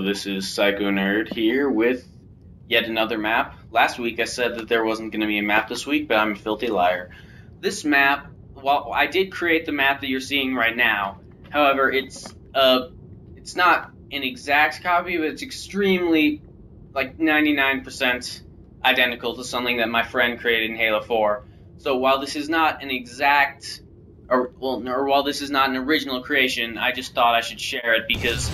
Hello, this is Psycho Nerd here with yet another map. Last week I said that there wasn't going to be a map this week, but I'm a filthy liar. This map, well, I did create the map that you're seeing right now. However, it's not an exact copy, but it's extremely, like 99% identical to something that my friend created in Halo 4. So while this is not an exact, or while this is not an original creation, I just thought I should share it because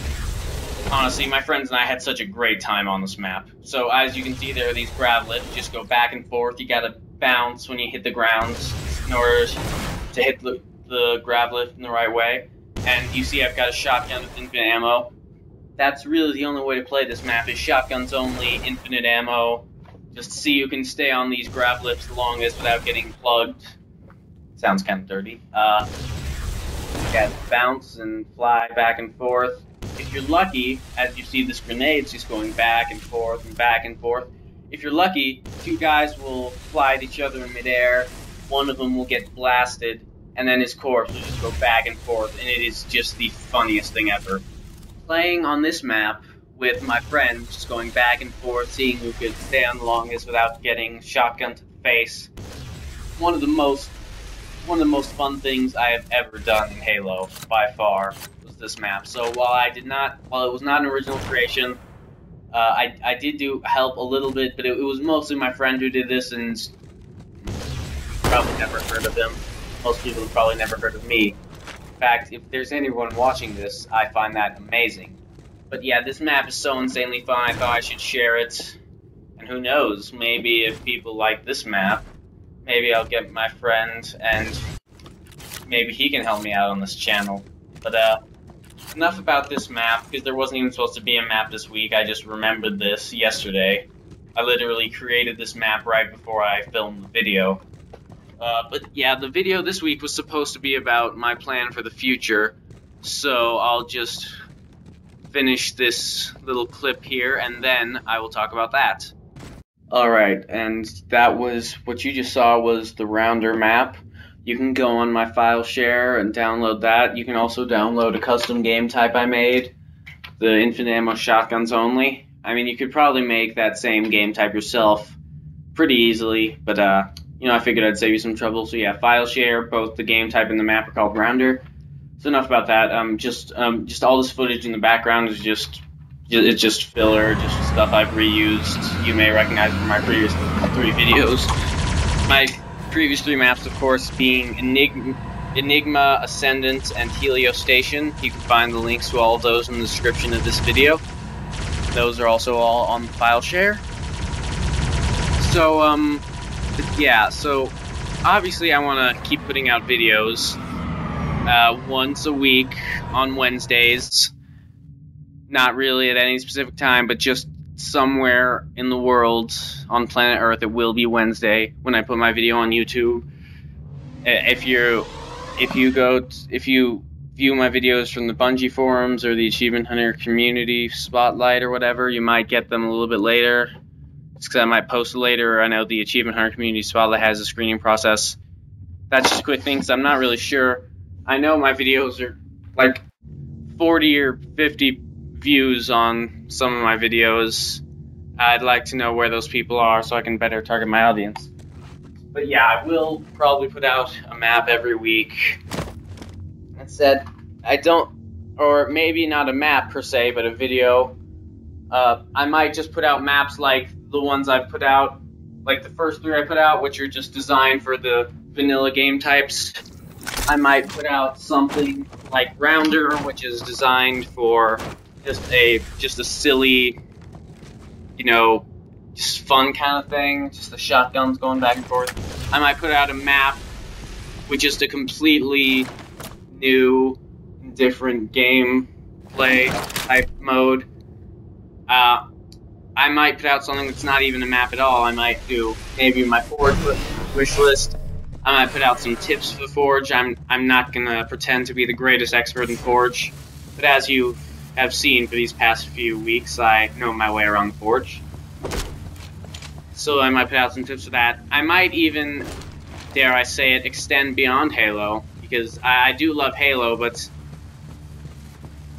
honestly, my friends and I had such a great time on this map. So as you can see, there are these grav lifts, just go back and forth. You gotta bounce when you hit the ground in order to hit the grav lift in the right way. And you see I've got a shotgun with infinite ammo. That's really the only way to play this map, is shotguns only, infinite ammo. Just see who can stay on these grav lifts the longest without getting plugged. Sounds kind of dirty. You gotta bounce and fly back and forth. If you're lucky, as you see this grenades just going back and forth and back and forth, if you're lucky, two guys will fly at each other in midair, one of them will get blasted, and then his corpse will just go back and forth, and it is just the funniest thing ever. Playing on this map with my friends, just going back and forth, seeing who could stay on the longest without getting shotgun to the face, one of the most fun things I have ever done in Halo, by far, was this map. So while it was not an original creation, I did help a little bit, but it was mostly my friend who did this, and you've probably never heard of him. Most people have probably never heard of me. In fact, if there's anyone watching this, I find that amazing. But yeah, this map is so insanely fun, I thought I should share it. And who knows, maybe if people like this map, maybe I'll get my friend, and maybe he can help me out on this channel. But, enough about this map, because there wasn't even supposed to be a map this week. I just remembered this yesterday. I literally created this map right before I filmed the video. But yeah, the video this week was supposed to be about my plan for the future, so I'll just finish this little clip here, and then I will talk about that. Alright, and that was, what you just saw was the Rounder map. You can go on my file share and download that. You can also download a custom game type I made, the infinite ammo shotguns only. I mean, you could probably make that same game type yourself pretty easily, but I figured I'd save you some trouble. So yeah, file share, both the game type and the map are called Rounder. So enough about that. Just all this footage in the background is just filler, just stuff I've reused. You may recognize from my previous 3 videos. My previous 3 maps, of course, being Enigma, Ascendant, and Helio Station. You can find the links to all of those in the description of this video. Those are also all on the file share. So, yeah, so obviously I want to keep putting out videos once a week on Wednesdays. Not really at any specific time, but just somewhere in the world on planet Earth it will be Wednesday when I put my video on YouTube. If you view my videos from the Bungie forums or the Achievement Hunter community spotlight or whatever, you might get them a little bit later. It's because I might post it later. I know the Achievement Hunter community spotlight has a screening process. That's just a quick thing because I'm not really sure. I know my videos are like 40 or 50 views on some of my videos. I'd like to know where those people are so I can better target my audience. But yeah, I will probably put out a map every week. That said, or maybe not a map per se, but a video. I might just put out maps like the ones I've put out, like the first 3 I put out, which are just designed for the vanilla game types. I might put out something like Rounder, which is designed for just a silly, just fun kind of thing, just the shotguns going back and forth. I might put out a map with just a completely new, different gameplay type mode. I might put out something that's not even a map at all. I might do maybe my Forge wish list. I might put out some tips for the Forge. I'm not gonna pretend to be the greatest expert in Forge, but as you have seen for these past few weeks, I know my way around the Forge. So I might put out some tips for that. I might even, dare I say it, extend beyond Halo, because I do love Halo, but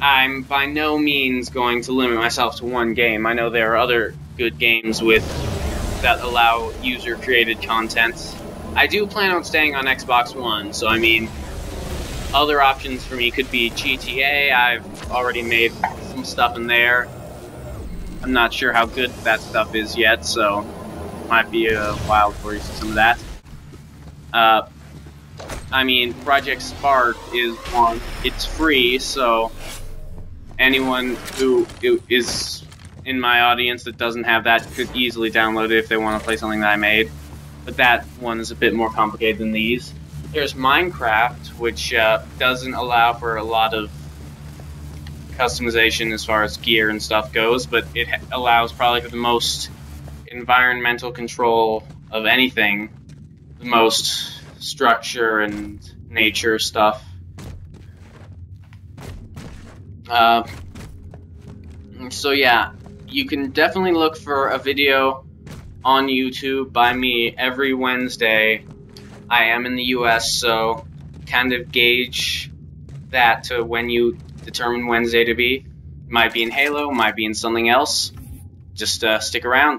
I'm by no means going to limit myself to one game. I know there are other good games that allow user-created content. I do plan on staying on Xbox One, so I mean, other options for me could be GTA. I've already made some stuff in there. I'm not sure how good that stuff is yet, so might be a while before you see some of that. I mean, Project Spark is one. It's free, so anyone who is in my audience that doesn't have that could easily download it if they want to play something that I made. But that one is a bit more complicated than these. There's Minecraft, which doesn't allow for a lot of customization as far as gear and stuff goes, but it allows probably for the most environmental control of anything, the most structure and nature stuff. So yeah, you can definitely look for a video on YouTube by me every Wednesday. I am in the US, so kind of gauge that to when you determine Wednesday to be. Might be in Halo, might be in something else. Just stick around.